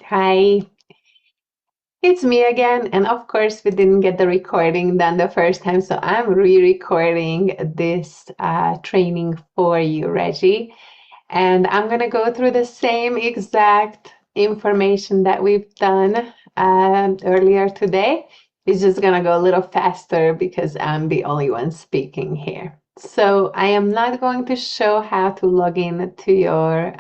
Hi, it's me again. And of course, we didn't get the recording done the first time, so I'm re-recording this training for you, Reggie. And I'm gonna go through the same exact information that we've done earlier today. It's just gonna go a little faster because I'm the only one speaking here. So I am not going to show how to log in to your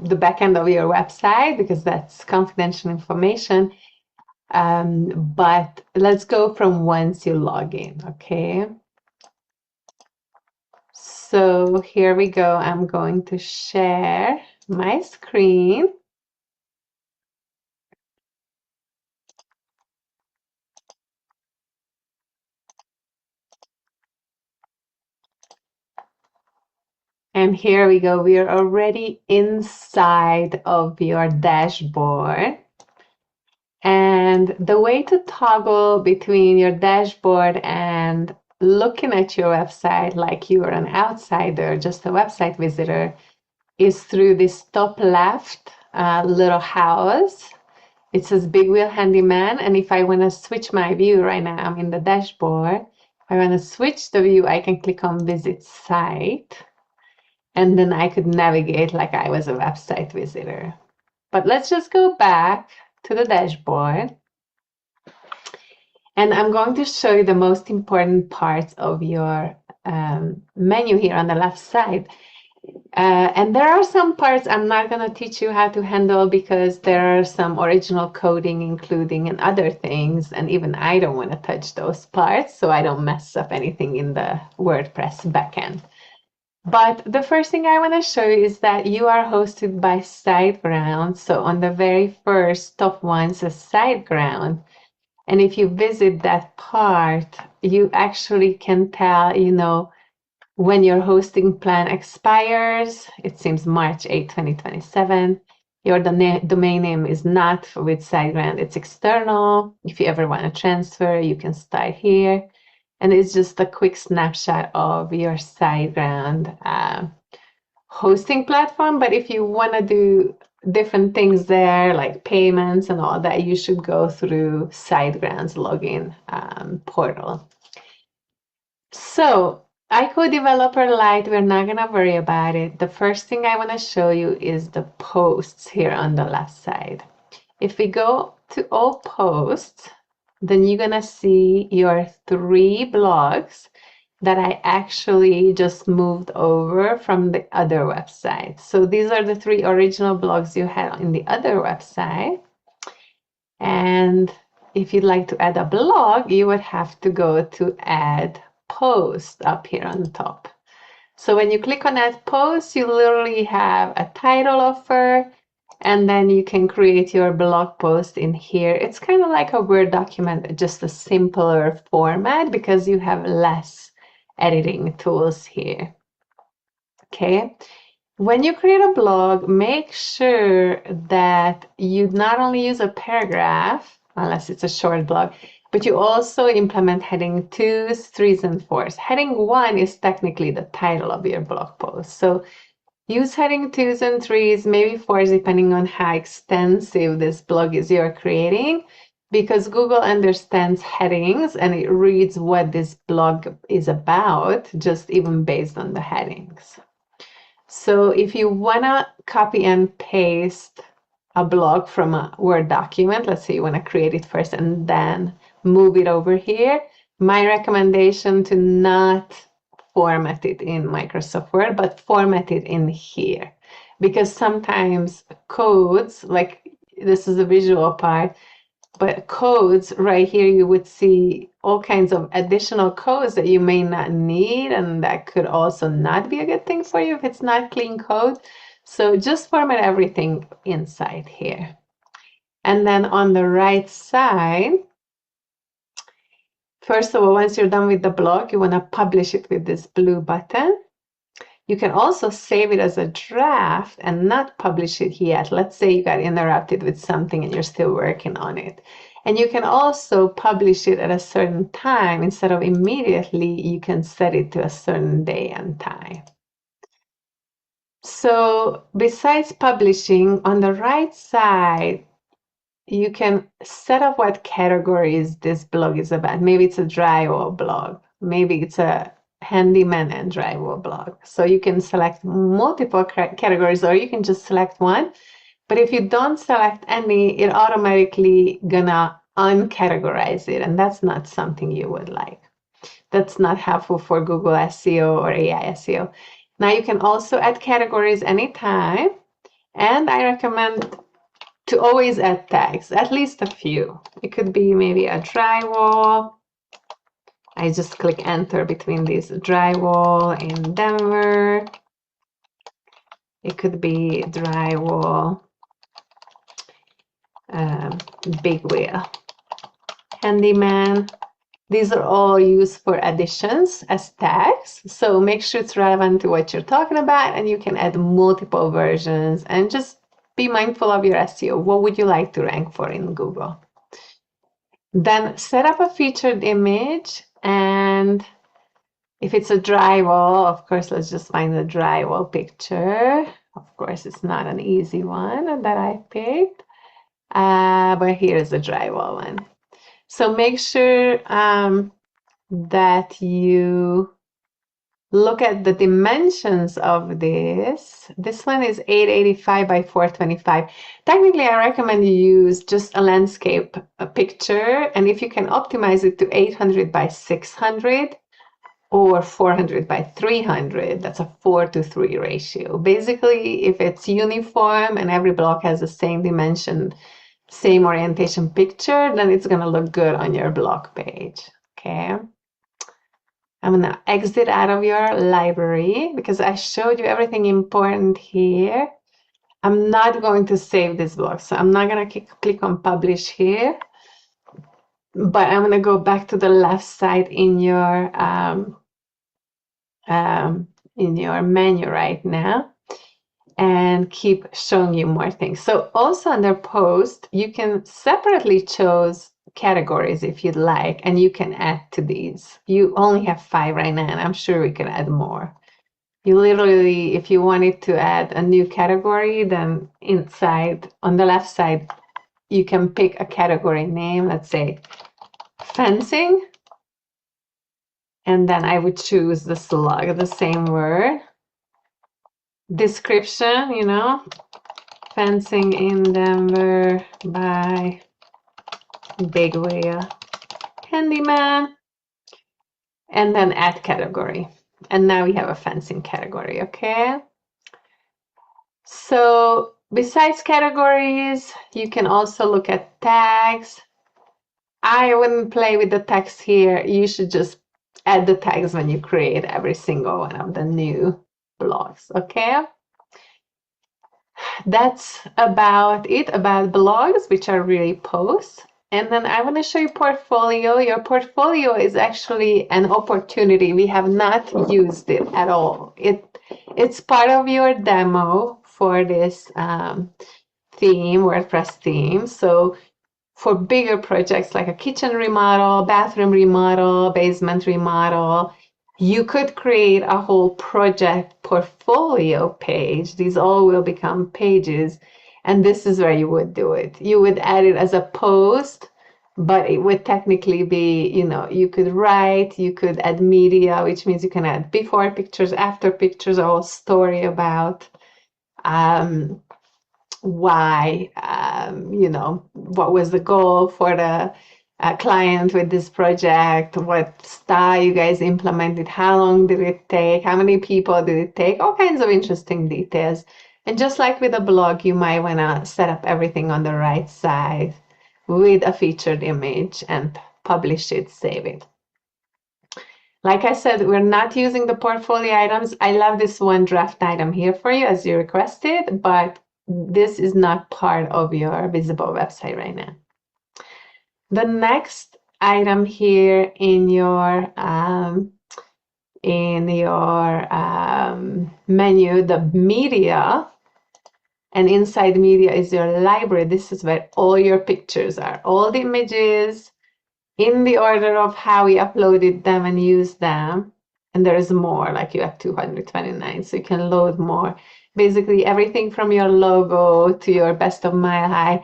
the backend of your website because that's confidential information. But let's go from once you log in, okay? So here we go. I'm going to share my screen. And here we go. We are already inside of your dashboard. And the way to toggle between your dashboard and looking at your website like you are an outsider, just a website visitor, is through this top left little house. It says Big Wheel Handyman. And if I want to switch my view right now, I'm in the dashboard. If I want to switch the view, I can click on Visit Site. And then I could navigate like I was a website visitor. But let's just go back to the dashboard. And I'm going to show you the most important parts of your menu here on the left side. And there are some parts I'm not going to teach you how to handle because there are some original coding including and other things, and even I don't want to touch those parts so I don't mess up anything in the WordPress backend. But the first thing I want to show you is that you are hosted by SiteGround. So on the very first top one says SiteGround. And if you visit that part, you actually can tell, when your hosting plan expires. It seems March 8, 2027. Your domain name is not with SiteGround, it's external. If you ever want to transfer, you can start here. And it's just a quick snapshot of your SiteGround hosting platform. But if you want to do different things there, like payments and all that, you should go through SiteGround's login portal. So, iCode Developer Lite, we're not going to worry about it. The first thing I want to show you is the posts here on the left side. If we go to all posts, then you're going to see your 3 blogs that I actually just moved over from the other website. So these are the 3 original blogs you had in the other website. And if you'd like to add a blog, you would have to go to add post up here on top. So when you click on add post, you literally have a title offer, and then you can create your blog post in here. It's kind of like a Word document, just a simpler format because you have less editing tools here. Okay. When you create a blog, make sure that you not only use a paragraph, unless it's a short blog, but you also implement heading 2s, 3s, and 4s. Heading 1 is technically the title of your blog post. So use heading 2s and 3s, maybe 4s, depending on how extensive this blog is you're creating, because Google understands headings and it reads what this blog is about, just even based on the headings. So if you want to copy and paste a blog from a Word document, let's say you want to create it first and then move it over here, my recommendation to not format it in Microsoft Word, but format it in here. Because sometimes codes, like this is the visual part, but codes right here, you would see all kinds of additional codes that you may not need, and that could also not be a good thing for you if it's not clean code. So just format everything inside here. And then on the right side, first of all, once you're done with the blog, you want to publish it with this blue button. You can also save it as a draft and not publish it yet. Let's say you got interrupted with something and you're still working on it. And you can also publish it at a certain time. Instead of immediately, you can set it to a certain day and time. So besides publishing, on the right side, you can set up what categories this blog is about. Maybe it's a drywall blog. Maybe it's a handyman and drywall blog. So you can select multiple categories, or you can just select one. But if you don't select any, it automatically gonna uncategorize it, and that's not something you would like. That's not helpful for Google SEO or AI SEO. Now you can also add categories anytime, and I recommend to always add tags, at least a few. It could be maybe a drywall. I just click enter between these, drywall in Denver. It could be drywall, big wheel, handyman. These are all used for additions as tags. So make sure it's relevant to what you're talking about, and you can add multiple versions and just be mindful of your SEO. What would you like to rank for in Google? Then set up a featured image, and if it's a drywall, of course, let's just find the drywall picture. Of course, it's not an easy one that I picked, but here's the drywall one. So make sure that you look at the dimensions of this. This one is 885 by 425. Technically, I recommend you use just a landscape picture, and if you can optimize it to 800 by 600 or 400 by 300, that's a 4:3 ratio. Basically, if it's uniform and every block has the same dimension, same orientation picture, then it's going to look good on your blog page. Okay. I'm going to exit out of your library because I showed you everything important here. I'm not going to save this blog, so I'm not going to click on publish here, but I'm going to go back to the left side in your menu right now and keep showing you more things. So also under post, you can separately choose categories if you'd like, and you can add to these. You only have 5 right now, and I'm sure we can add more. You literally, if you wanted to add a new category, then inside on the left side, you can pick a category name, let's say fencing, and then I would choose the slug, the same word. Description, fencing in Denver by big wheel handyman, and then add category. And now we have a fencing category, okay? So besides categories, you can also look at tags. I wouldn't play with the tags here. You should just add the tags when you create every single one of the new blogs, okay? That's about it about blogs, which are really posts. And then I want to show you portfolio. Your portfolio is actually an opportunity. We have not used it at all. It's part of your demo for this theme, WordPress theme. So for bigger projects like a kitchen remodel, bathroom remodel, basement remodel, you could create a whole project portfolio page. These all will become pages, and this is where you would do it. You would add it as a post, but it would technically be, you could write, you could add media, which means you can add before pictures, after pictures, a whole story about why, what was the goal for the client with this project, what style you guys implemented, how long did it take, how many people did it take, all kinds of interesting details. And just like with a blog, you might want to set up everything on the right side with a featured image and publish it, save it. Like I said, we're not using the portfolio items. I love this one draft item here for you as you requested, but this is not part of your visible website right now. The next item here in your menu, the media, and inside media is your library. This is where all your pictures are, all the images in the order of how we uploaded them and used them. And there is more, like you have 229, so you can load more. basically everything from your logo to your Best of Mile High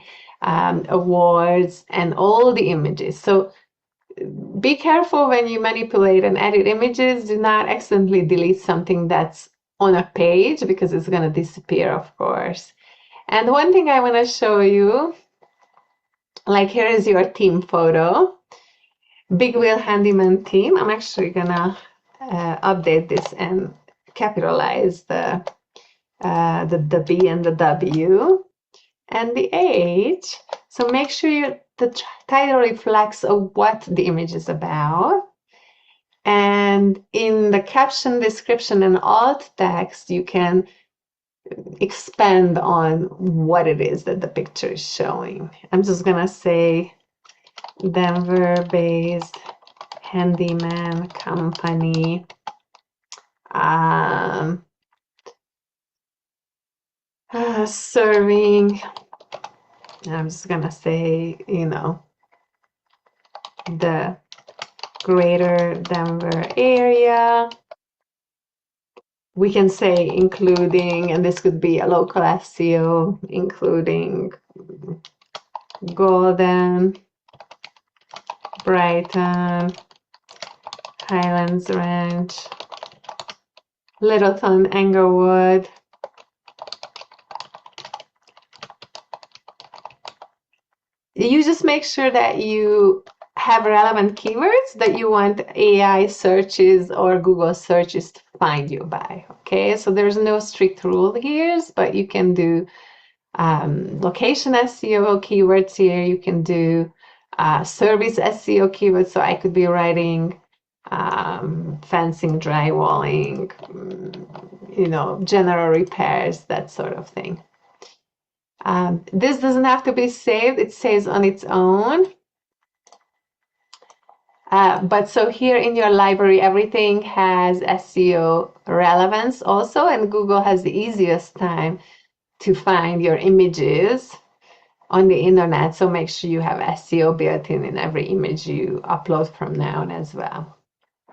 awards and all the images. So be careful when you manipulate and edit images. Do not accidentally delete something that's on a page because it's going to disappear, of course. And one thing I want to show you, like here is your team photo, Big Wheel Handyman team. I'm actually going to update this and capitalize the B and the W and the H. So make sure the title reflects what the image is about. And in the caption, description, and alt text, you can expand on what it is that the picture is showing. I'm just gonna say Denver-based handyman company. Serving, I'm just gonna say, the greater Denver area. We can say including, and this could be a local SEO, including Golden, Brighton, Highlands Ranch, Littleton, Englewood. You just make sure that you have relevant keywords that you want AI searches or Google searches to find you by. Okay, so there's no strict rule here, but you can do location SEO keywords here. You can do service SEO keywords. So I could be writing fencing, drywalling, general repairs, that sort of thing. This doesn't have to be saved. It saves on its own. But so here in your library, everything has SEO relevance also, and Google has the easiest time to find your images on the internet. So make sure you have SEO built in every image you upload from now on as well.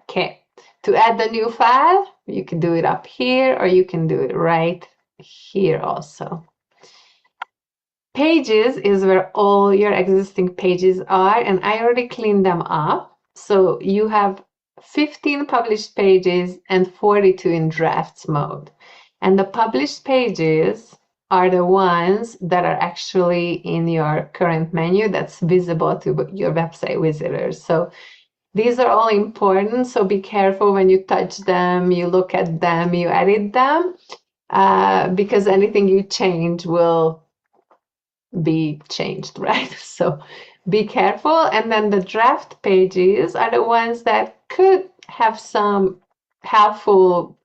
Okay, to add the new file, you can do it up here or you can do it right here also. Pages is where all your existing pages are, and I already cleaned them up. So you have 15 published pages and 42 in drafts mode. And the published pages are the ones that are actually in your current menu that's visible to your website visitors. So these are all important. So be careful when you touch them, you look at them, you edit them, because anything you change will be changed, right? So be careful. And then the draft pages are the ones that could have some helpful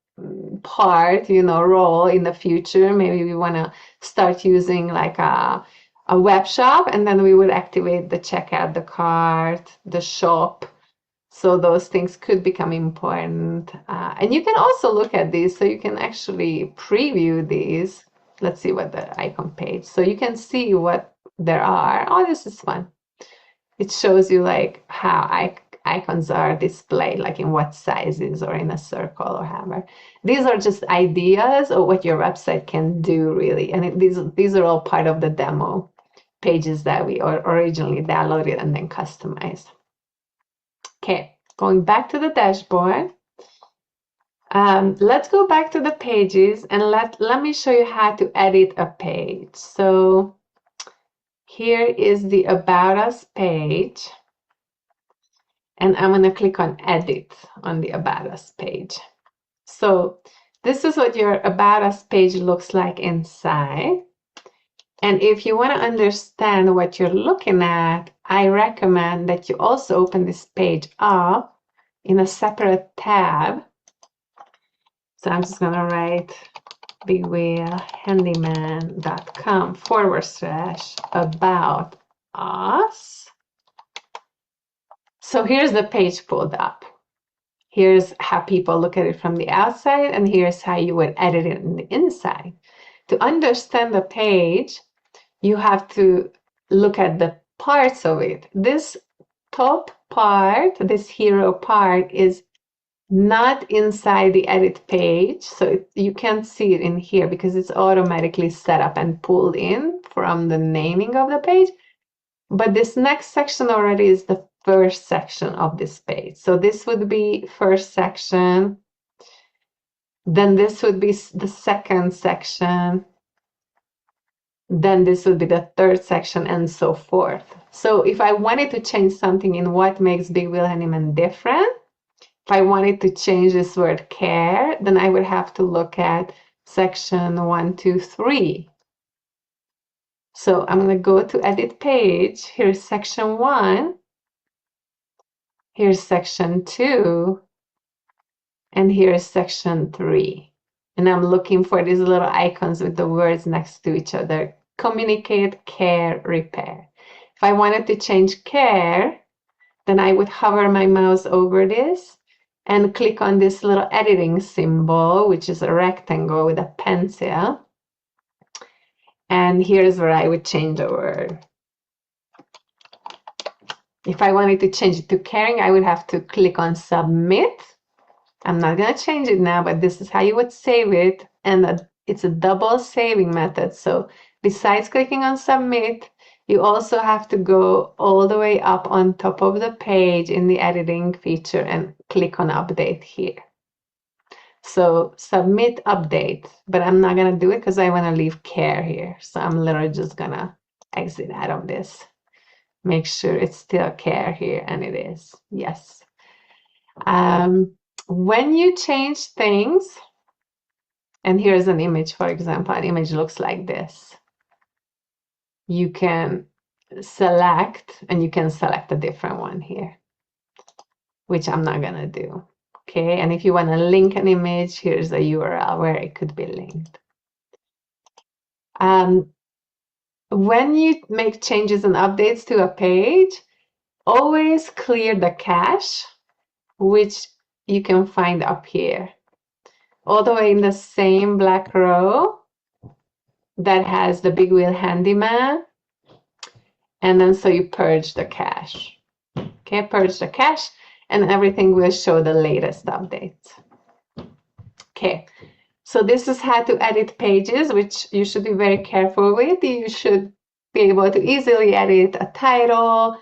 part, role in the future. Maybe we want to start using like a web shop, and then we would activate the checkout, the cart, the shop. So those things could become important. And you can also look at these, so you can actually preview these. Let's see what the icon page. So you can see what there are. Oh, this is fun. It shows you like how icons are displayed, like in what sizes or in a circle or however. These are just ideas of what your website can do, really. And these are all part of the demo pages that we originally downloaded and then customized. Okay, going back to the dashboard. Let's go back to the pages and let me show you how to edit a page. So here is the About Us page, and I'm going to click on Edit on the About Us page. So this is what your About Us page looks like inside. And if you want to understand what you're looking at, I recommend that you also open this page up in a separate tab. So I'm just going to write bigwheelhandyman.com/about us. So here's the page pulled up. Here's how people look at it from the outside, and here's how you would edit it in the inside. To understand the page, you have to look at the parts of it. This top part, this hero part, is not inside the edit page. So you can't see it in here because it's automatically set up and pulled in from the naming of the page. But this next section already is the first section of this page. So this would be first section. Then this would be the second section. Then this would be the third section and so forth. So if I wanted to change something in what makes Big Wheel Handyman different, if I wanted to change this word care, then I would have to look at section 1, 2, 3. So I'm going to go to edit page. Here's section 1. Here's section 2. And here's section 3. And I'm looking for these little icons with the words next to each other. Communicate, care, repair. If I wanted to change care, then I would hover my mouse over this and click on this little editing symbol, which is a rectangle with a pencil. And here's where I would change a word. If I wanted to change it to caring, I would have to click on submit. I'm not going to change it now, but this is how you would save it. And it's a double saving method. So besides clicking on submit, you also have to go all the way up on top of the page in the editing feature and click on update here. So submit update, but I'm not going to do it because I want to leave care here. So I'm literally just going to exit out of this. Make sure it's still care here, and it is. Yes. When you change things, and here's an image, for example, an image looks like this. You can select, and you can select a different one here, which I'm not gonna do. Okay, and if you want to link an image, here's a URL where it could be linked. When you make changes and updates to a page, always clear the cache, which you can find up here, all the way in the same black row that has the Big Wheel Handyman. And then so you purge the cache. Okay, purge the cache, and everything will show the latest updates. Okay, so this is how to edit pages, which you should be very careful with. You should be able to easily edit a title,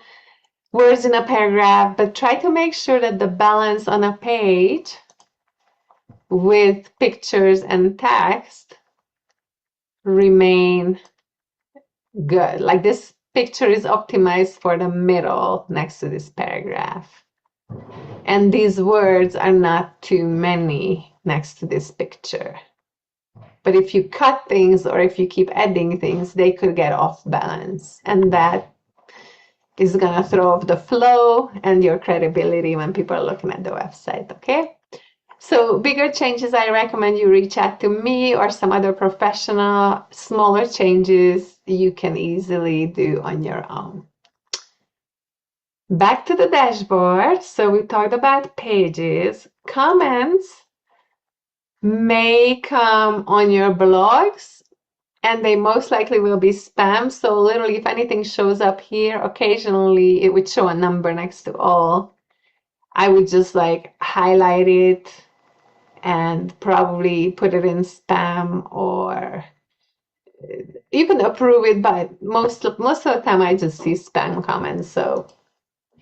words in a paragraph, but try to make sure that the balance on a page with pictures and text remain good. Like this picture is optimized for the middle next to this paragraph. And these words are not too many next to this picture. But if you cut things or if you keep adding things, they could get off balance. And that is going to throw off the flow and your credibility when people are looking at the website, okay? So bigger changes, I recommend you reach out to me or some other professional. Smaller changes you can easily do on your own. Back to the dashboard. So we talked about pages. Comments may come on your blogs, and they most likely will be spam. So literally, if anything shows up here, occasionally it would show a number next to all. I would just like highlight it and probably put it in spam, or you can approve it, but most of the time I just see spam comments. So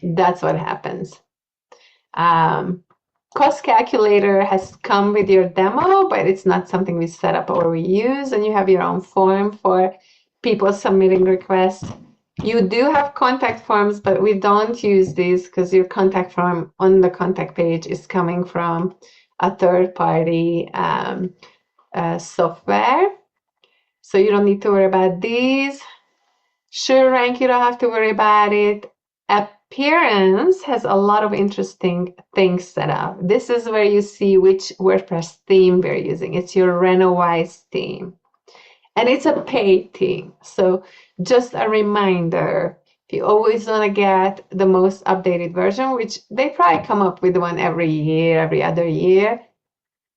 that's what happens. Cost calculator has come with your demo, but it's not something we set up or we use, and you have your own form for people submitting requests. You do have contact forms, but we don't use these because your contact form on the contact page is coming from a third-party software. So you don't need to worry about these. SureRank, you don't have to worry about it. Appearance has a lot of interesting things set up. This is where you see which WordPress theme we're using. It's your Renowise theme. And it's a paid theme. So just a reminder, if you always want to get the most updated version, which they probably come up with one every year, every other year,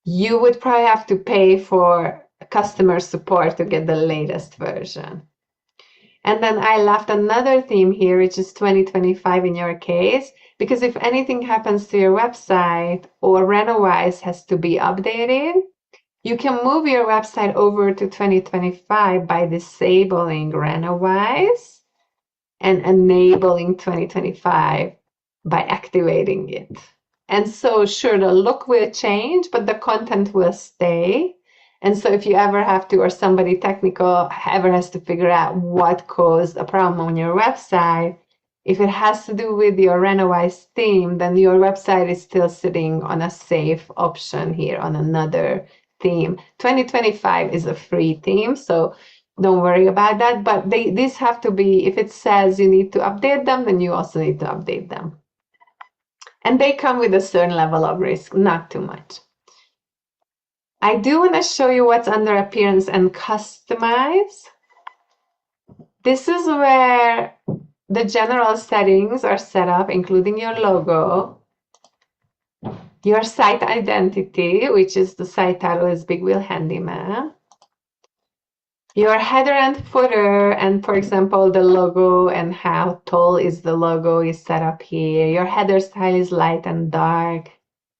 you would probably have to pay for customer support to get the latest version. And then I left another theme here, which is 2025 in your case. Because if anything happens to your website or Renovise has to be updated, you can move your website over to 2025 by disabling Renovise and enabling 2025 by activating it. And so, sure, the look will change, but the content will stay. And so, if you ever have to, or somebody technical ever has to figure out what caused a problem on your website, if it has to do with your Renovise theme, then your website is still sitting on a safe option here on another theme. 2025 is a free theme, so don't worry about that. But these have to be, if it says you need to update them, then you also need to update them. And they come with a certain level of risk, not too much. I do want to show you what's under Appearance and Customize. This is where the general settings are set up, including your logo, your site identity, which is the site title is Big Wheel Handyman, your header and footer, and for example, the logo and how tall is the logo is set up here. Your header style is light and dark.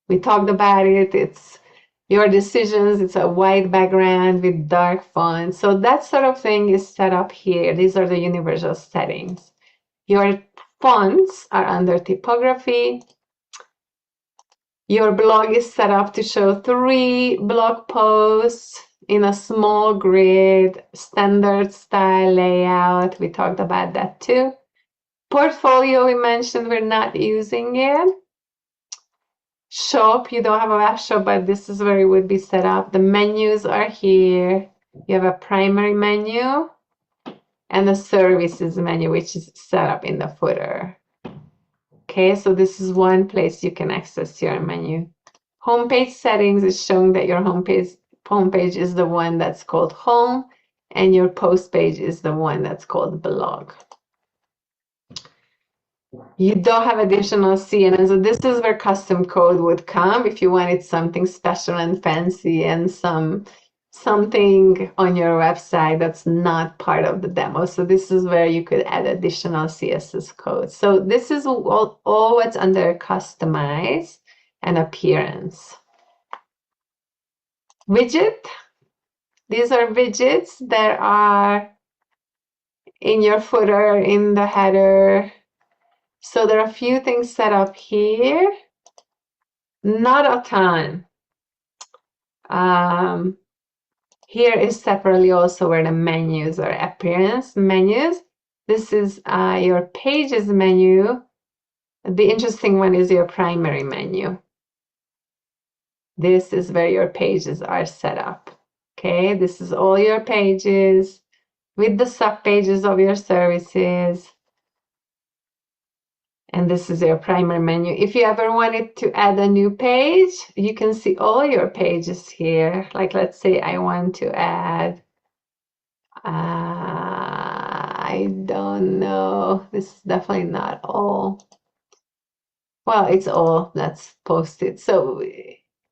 We talked about it. It's your decisions. It's a white background with dark font. So that sort of thing is set up here. These are the universal settings. Your fonts are under typography. Your blog is set up to show 3 blog posts in a small grid, standard style layout. We talked about that too. Portfolio, we mentioned we're not using it. Shop, you don't have a web shop, but this is where it would be set up. The menus are here. You have a primary menu and a services menu, which is set up in the footer. Okay, so this is one place you can access your menu. Homepage settings is showing that your homepage is the one that's called home, and your post page is the one that's called blog. You don't have additional CNN, so this is where custom code would come if you wanted something special and fancy and something on your website that's not part of the demo. So this is where you could add additional CSS code. So this is all what's under Customize and Appearance. Widget. These are widgets that are in your footer, in the header. So there are a few things set up here. Not a ton. Here is separately also where the menus are, Appearance menus. This is your Pages menu. The interesting one is your primary menu. This is where your pages are set up. Okay, this is all your pages with the sub-pages of your services. And this is your primary menu. If you ever wanted to add a new page, you can see all your pages here. Like let's say I want to add, I don't know, this is definitely not all. Well, it's all that's posted. So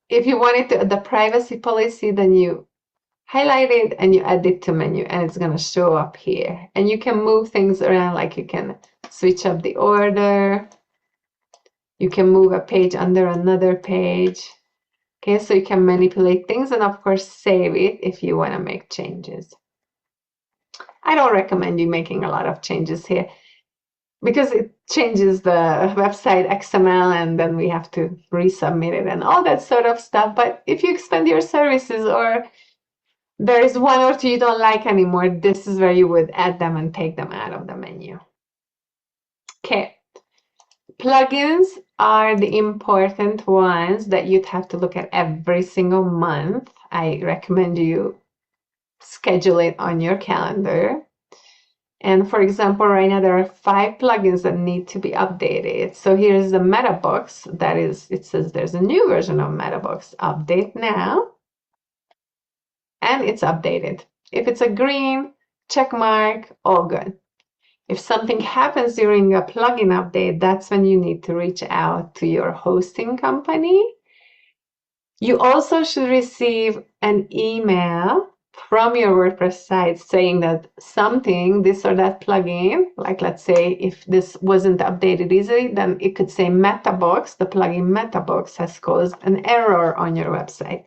if you wanted to add the privacy policy, then you highlight it and you add it to menu and it's going to show up here. And you can move things around, like you can switch up the order. You can move a page under another page. Okay, so you can manipulate things and of course save it if you want to make changes. I don't recommend you making a lot of changes here because it changes the website XML and then we have to resubmit it and all that sort of stuff. But if you expand your services or there is one or two you don't like anymore, this is where you would add them and take them out of the menu. Okay. Plugins are the important ones that you'd have to look at every single month. I recommend you schedule it on your calendar. And for example, right now there are 5 plugins that need to be updated. So here's the MetaBox. That is, it says there's a new version of MetaBox. Update now. And it's updated. If it's a green check mark, all good. If something happens during a plugin update, that's when you need to reach out to your hosting company. You also should receive an email from your WordPress site saying that something, this or that plugin, like let's say if this wasn't updated easily, then it could say Metabox, the plugin Metabox has caused an error on your website.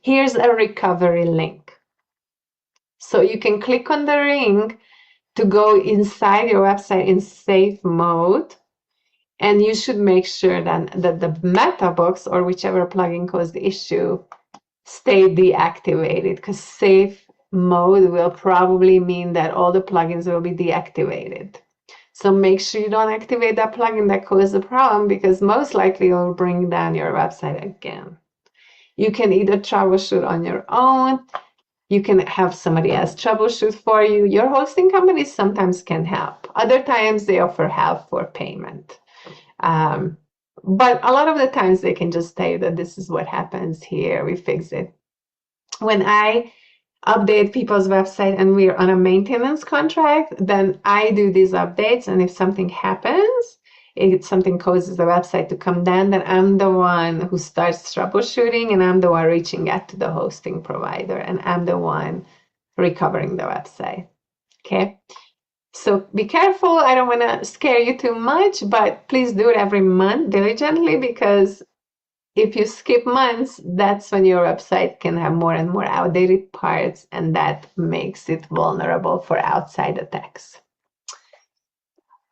Here's a recovery link. So you can click on the link to go inside your website in safe mode. And you should make sure that the Metabox or whichever plugin caused the issue stay deactivated, because safe mode will probably mean that all the plugins will be deactivated. So make sure you don't activate that plugin that caused the problem, because most likely it will bring down your website again. You can either troubleshoot on your own, you can have somebody else troubleshoot for you. Your hosting companies sometimes can help. Other times they offer help for payment. But a lot of the times they can just tell you that this is what happens here, we fix it. When I update people's website and we're on a maintenance contract, then I do these updates. And if something happens, if something causes the website to come down, then I'm the one who starts troubleshooting, and I'm the one reaching out to the hosting provider, and I'm the one recovering the website. Okay. So be careful. I don't want to scare you too much, but please do it every month diligently, because if you skip months, that's when your website can have more and more outdated parts, and that makes it vulnerable for outside attacks.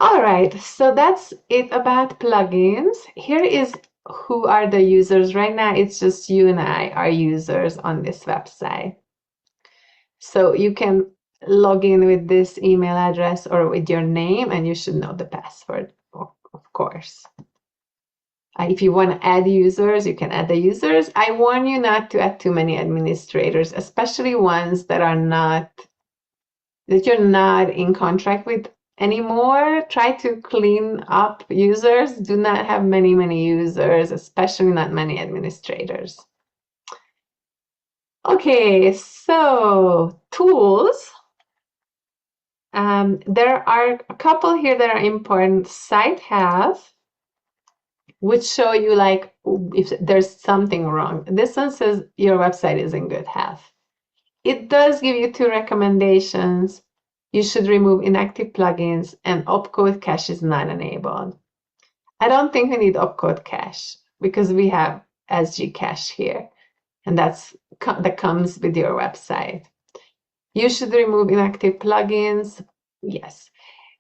All right, so that's it about plugins. Here is who are the users. Right now, it's just you and I are users on this website. So you can log in with this email address or with your name, and you should know the password, of course. If you want to add users, you can add the users. I warn you not to add too many administrators, especially ones that you're not in contract with anymore. Try to clean up users. Do not have many users, especially not many administrators. Okay, so tools. There are a couple here that are important. Site health, which show you like if there's something wrong. This one says your website is in good health. It does give you 2 recommendations. You should remove inactive plugins, and opcode cache is not enabled. I don't think we need opcode cache because we have SG cache here, and that comes with your website. You should remove inactive plugins. Yes.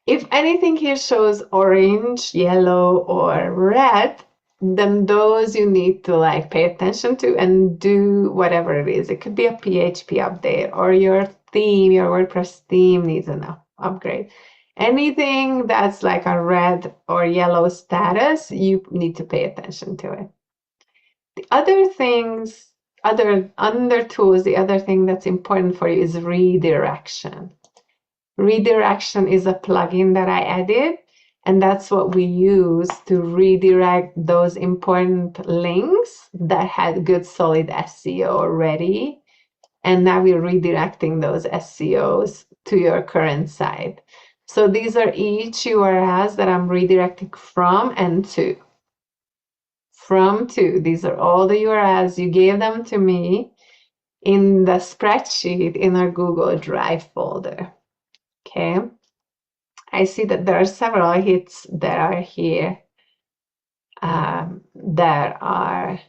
If anything here shows orange, yellow, or red, then those you need to like pay attention to and do whatever it is. It could be a PHP update, or your theme, your WordPress theme needs an upgrade. Anything that's like a red or yellow status, you need to pay attention to it. The other things, under tools, the other thing that's important for you is redirection. Redirection is a plugin that I added, and that's what we use to redirect those important links that had good solid SEO already. And now we're redirecting those SEOs to your current site. So these are each URLs that I'm redirecting from and to. From to. These are all the URLs. You gave them to me in the spreadsheet in our Google Drive folder. Okay. I see that there are several hits that are here that are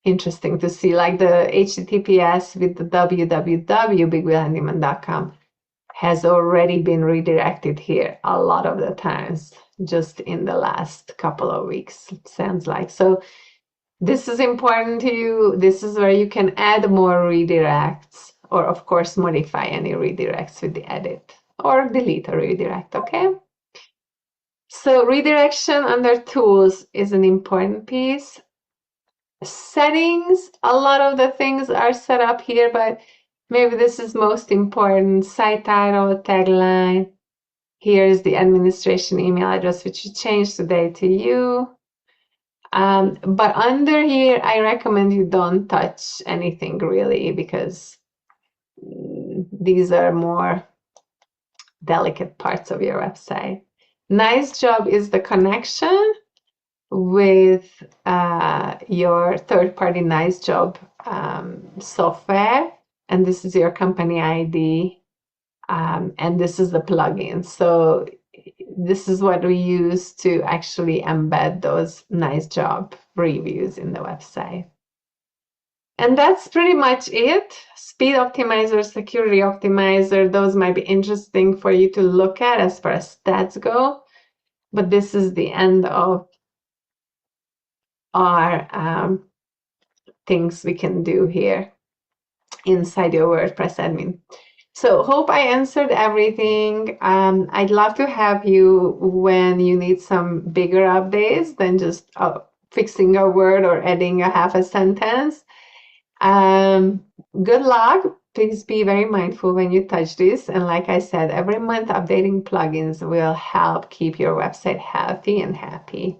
interesting to see, like the HTTPS with the www.bigwheelhandyman.com has already been redirected here a lot of the times, just in the last couple of weeks, it sounds like. So this is important to you. This is where you can add more redirects, or of course modify any redirects with the edit, or delete a redirect, okay? So redirection under tools is an important piece. Settings, a lot of the things are set up here, but maybe this is most important. Site title, tagline. Here's the administration email address, which you changed today to you. But under here, I recommend you don't touch anything really, because these are more delicate parts of your website. Nice job is the connection with your third-party Nice Job software. and this is your company ID, and this is the plugin. So this is what we use to actually embed those nice job reviews in the website. And that's pretty much it. Speed optimizer, security optimizer, those might be interesting for you to look at as far as stats go. But this is the end of our things we can do here inside your WordPress admin. So hope I answered everything. I'd love to have you when you need some bigger updates than just fixing a word or adding a half a sentence. Good luck. Please be very mindful when you touch this. And like I said, every month updating plugins will help keep your website healthy and happy.